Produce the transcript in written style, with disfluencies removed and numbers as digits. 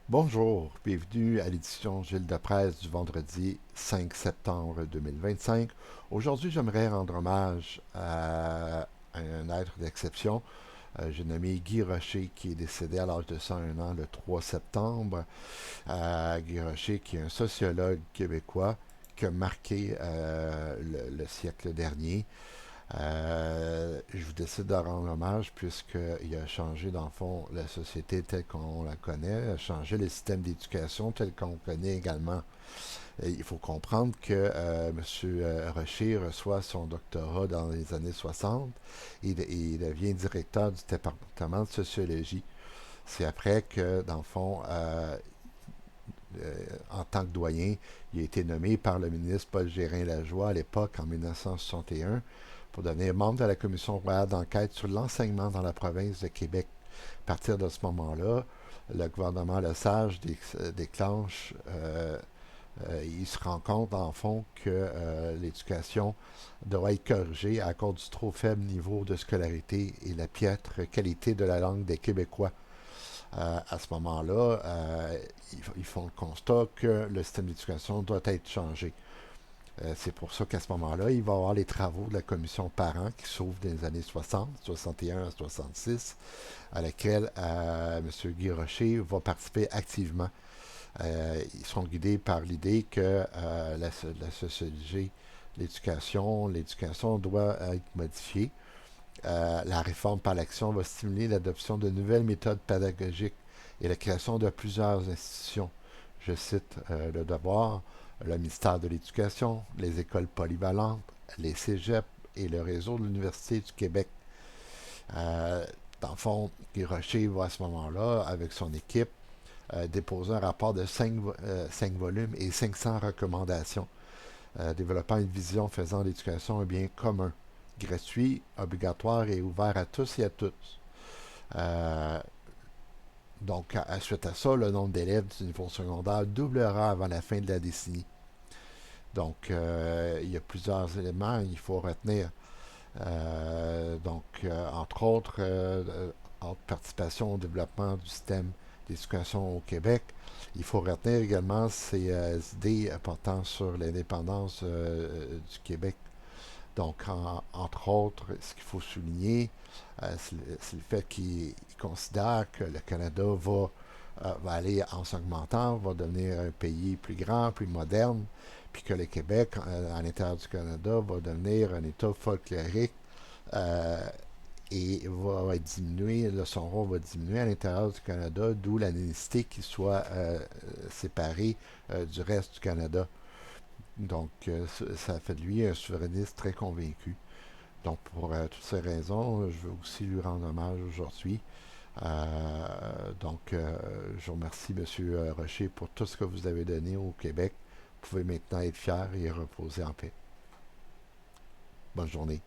Bonjour, bienvenue à l'édition Gilles de Presse du vendredi 5 septembre 2025. Aujourd'hui, j'aimerais rendre hommage à un être d'exception. J'ai nommé Guy Rocher qui est décédé à l'âge de 101 ans le 3 septembre. Guy Rocher qui est un sociologue québécois qui a marqué le siècle dernier. Je vous décide de rendre hommage puisqu'il a changé, dans le fond, la société telle qu'on la connaît, a changé le système d'éducation tel qu'on le connaît également. Et il faut comprendre que M. Rocher reçoit son doctorat dans les années 60 et il devient directeur du département de sociologie. C'est après que, dans le fond, en tant que doyen, il a été nommé par le ministre Paul Gérin-Lajoie à l'époque, en 1961, pour devenir membre de la Commission royale d'enquête sur l'enseignement dans la province de Québec. À partir de ce moment-là, le gouvernement Lesage déclenche, il se rend compte, en fond, que l'éducation doit être corrigée à cause du trop faible niveau de scolarité et la piètre qualité de la langue des Québécois. À ce moment-là, ils font le constat que le système d'éducation doit être changé. C'est pour ça qu'à ce moment-là, il va y avoir les travaux de la commission parents qui s'ouvrent dans les années 60, 61 à 66, à laquelle M. Guy Rocher va participer activement. Ils sont guidés par l'idée que la sociologie, l'éducation doit être modifiée. La réforme par l'action va stimuler l'adoption de nouvelles méthodes pédagogiques et la création de plusieurs institutions. Je cite le devoir, le ministère de l'Éducation, les écoles polyvalentes, les cégeps et le réseau de l'Université du Québec. Euh, dans le fond, Guy Rocher va à ce moment-là, avec son équipe, déposer un rapport de 5 volumes et 500 recommandations, développant une vision faisant l'éducation un bien commun, gratuit, obligatoire et ouvert à tous et à toutes. Euh, donc, suite à ça, le nombre d'élèves du niveau secondaire doublera avant la fin de la décennie. Donc, il y a plusieurs éléments qu'il faut retenir. Entre autres, entre participation au développement du système d'éducation au Québec, il faut retenir également ces idées portant sur l'indépendance du Québec. Donc, entre autres, ce qu'il faut souligner, c'est le fait qu'il considère que le Canada va aller en s'augmentant, va devenir un pays plus grand, plus moderne, puis que le Québec, à l'intérieur du Canada, va devenir un État folklorique euh, et va diminuer, son rôle va diminuer à l'intérieur du Canada, d'où la nécessité qu'il soit séparé du reste du Canada. Donc, ça fait de lui un souverainiste très convaincu. Donc, pour toutes ces raisons, je veux aussi lui rendre hommage aujourd'hui. Je vous remercie, M. Rocher, pour tout ce que vous avez donné au Québec. Vous pouvez maintenant être fier et reposer en paix. Bonne journée.